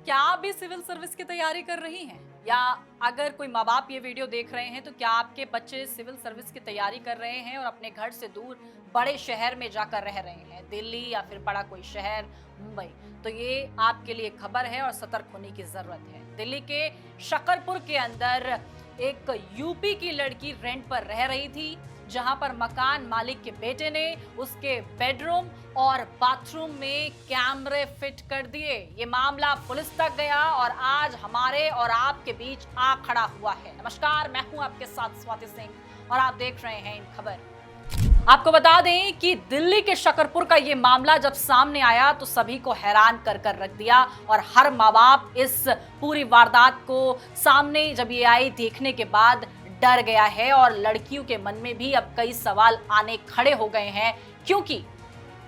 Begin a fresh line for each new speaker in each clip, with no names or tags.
क्या आप भी सिविल सर्विस की तैयारी कर रही हैं? या अगर कोई माँ बाप ये वीडियो देख रहे हैं तो क्या आपके बच्चे सिविल सर्विस की तैयारी कर रहे हैं और अपने घर से दूर बड़े शहर में जाकर रह रहे हैं, दिल्ली या फिर बड़ा कोई शहर, मुंबई? तो ये आपके लिए खबर है और सतर्क होने की जरूरत है। दिल्ली के शकरपुर के अंदर एक यूपी की लड़की रेंट पर रह रही थी, जहां पर मकान मालिक के बेटे ने उसके बेडरूम और बाथरूम में कैमरे फिट कर दिए। ये मामला पुलिस तक गया और आज हमारे और आपके बीच आ खड़ा हुआ है। नमस्कार, मैं हूं आपके साथ स्वाति सिंह और आप देख रहे हैं इन खबर। आपको बता दें कि दिल्ली के शकरपुर का ये मामला जब सामने आया तो सभी को हैरान कर कर रख दिया और हर माँ बाप इस पूरी वारदात को सामने जब ये आई देखने के बाद डर गया है और लड़कियों के मन में भी अब कई सवाल आने खड़े हो गए हैं, क्योंकि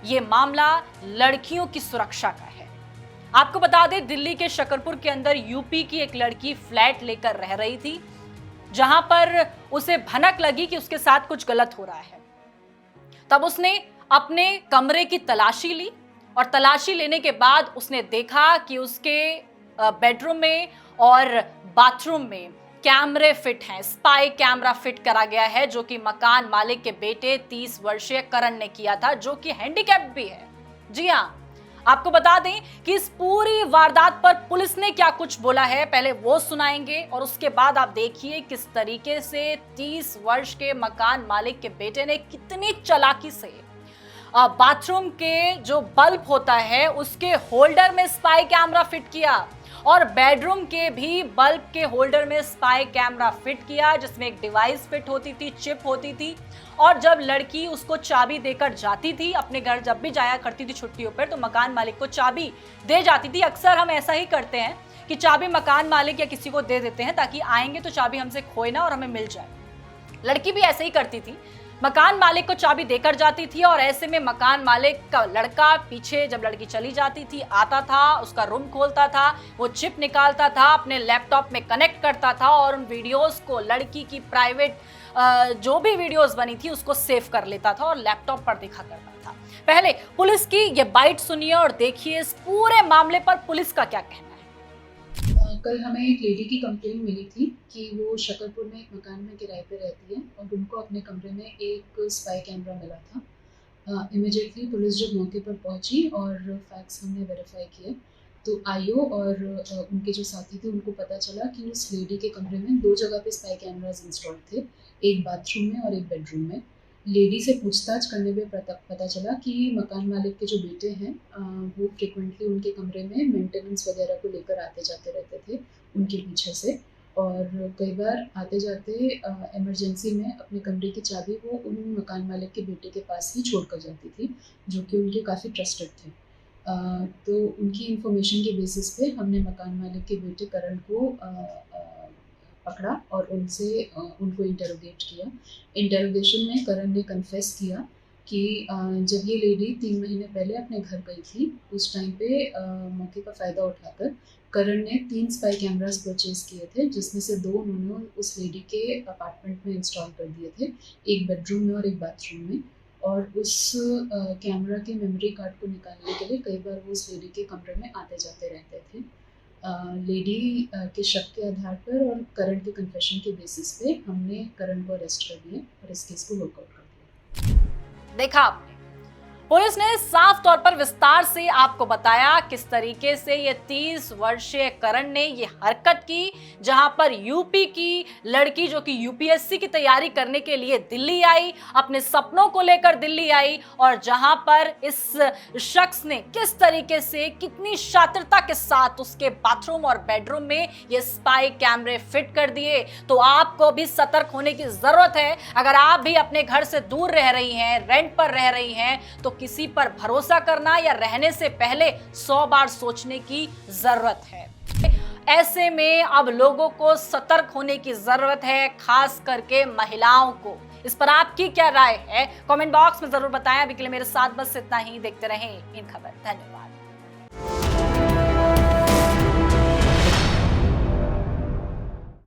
ये मामला लड़कियों की सुरक्षा का है। आपको बता दें, दिल्ली के शकरपुर के अंदर यूपी की एक लड़की फ्लैट लेकर रह रही थी, जहां पर उसे भनक लगी कि उसके साथ कुछ गलत हो रहा है। तब उसने अपने कमरे की तलाशी ली और तलाशी लेने के बाद उसने देखा कि उसके बेडरूम में और बाथरूम में कैमरे फिट हैं। स्पाई कैमरा फिट करा गया है, जो कि मकान मालिक के बेटे 30 वर्षीय करण ने किया था, जो कि हैंडीकैप्ड भी है। जी हां, आपको बता दें कि इस पूरी वारदात पर पुलिस ने क्या कुछ बोला है, पहले वो सुनाएंगे और उसके बाद आप देखिए किस तरीके से 30 वर्ष के मकान मालिक के बेटे ने कितनी चालाकी से बाथरूम के जो बल्ब होता है उसके होल्डर में स्पाई कैमरा फिट किया और बेडरूम के भी बल्ब के होल्डर में स्पाई कैमरा फिट किया, जिसमें एक डिवाइस फिट होती थी, चिप होती थी। और जब लड़की उसको चाबी देकर जाती थी अपने घर, जब भी जाया करती थी छुट्टियों पर, तो मकान मालिक को चाबी दे जाती थी। अक्सर हम ऐसा ही करते हैं कि चाबी मकान मालिक या किसी को दे देते हैं ताकि आएंगे तो चाबी हमसे खोए ना और हमें मिल जाए। लड़की भी ऐसे ही करती थी, मकान मालिक को चाबी देकर जाती थी और ऐसे में मकान मालिक का लड़का पीछे जब लड़की चली जाती थी आता था, उसका रूम खोलता था, वो चिप निकालता था, अपने लैपटॉप में कनेक्ट करता था और उन वीडियोस को, लड़की की प्राइवेट जो भी वीडियोस बनी थी उसको सेव कर लेता था और लैपटॉप पर देखा करता था। पहले पुलिस की ये बाइट सुनिए और देखिए इस पूरे मामले पर पुलिस का क्या कहना है।
कल हमें एक लेडी की कंप्लेंट मिली थी कि वो शकरपुर में एक मकान में किराए पे रहती है और उनको अपने कमरे में एक स्पाई कैमरा मिला था। इमीडिएटली पुलिस जब मौके पर पहुंची और फैक्ट्स हमने वेरीफाई किए तो आईओ और उनके जो साथी थे उनको पता चला कि उस लेडी के कमरे में 2 जगह पे स्पाई कैमराज इंस्टॉल थे, एक बाथरूम में और एक बेडरूम में। लेडी से पूछताछ करने पे पता चला कि मकान मालिक के जो बेटे हैं वो फ्रिक्वेंटली उनके कमरे में मेंटेनेंस वगैरह को लेकर आते जाते रहते थे उनके पीछे से, और कई बार आते जाते इमरजेंसी में अपने कमरे की चाबी वो उन मकान मालिक के बेटे के पास ही छोड़ कर जाती थी, जो कि उनके काफ़ी ट्रस्टेड थे। तो उनकी इन्फॉर्मेशन के बेसिस पे हमने मकान मालिक के बेटे करण को पकड़ा और उनको इंटरोगेट किया। इंटरोगेशन में करण ने कन्फेस किया कि जब ये लेडी 3 महीने पहले अपने घर गई थी, उस टाइम पे मौके का फ़ायदा उठाकर करण ने 3 स्पाई कैमरास परचेज़ किए थे, जिसमें से 2 उन्होंने उस लेडी के अपार्टमेंट में इंस्टॉल कर दिए थे, एक बेडरूम में और एक बाथरूम में। और उस कैमरा के मेमोरी कार्ड को निकालने के लिए कई बार वो उस लेडी के कमरे में आते जाते रहते थे। लेडी के शक के आधार पर और करण के कन्फेशन के बेसिस पे हमने करण को अरेस्ट कर दिया और इस केस को वर्कआउट कर दिया।
देखा आपने, पुलिस ने साफ तौर पर विस्तार से आपको बताया किस तरीके से ये 30 वर्षीय करण ने ये हरकत की, जहां पर यूपी की लड़की जो कि यूपीएससी की तैयारी करने के लिए दिल्ली आई, अपने सपनों को लेकर दिल्ली आई, और जहां पर इस शख्स ने किस तरीके से, कितनी शातिरता के साथ उसके बाथरूम और बेडरूम में ये स्पाई कैमरे फिट कर दिए। तो आपको भी सतर्क होने की जरूरत है। अगर आप भी अपने घर से दूर रह रही हैं, रेंट पर रह रही हैं, तो किसी पर भरोसा करना या रहने से पहले 100 बार सोचने की जरूरत है। ऐसे में अब लोगों को सतर्क होने की जरूरत है, खास करके महिलाओं को। इस पर आपकी क्या राय है, कमेंट बॉक्स में जरूर बताएं। अभी के लिए मेरे साथ बस इतना ही। देखते रहें इन खबर। धन्यवाद।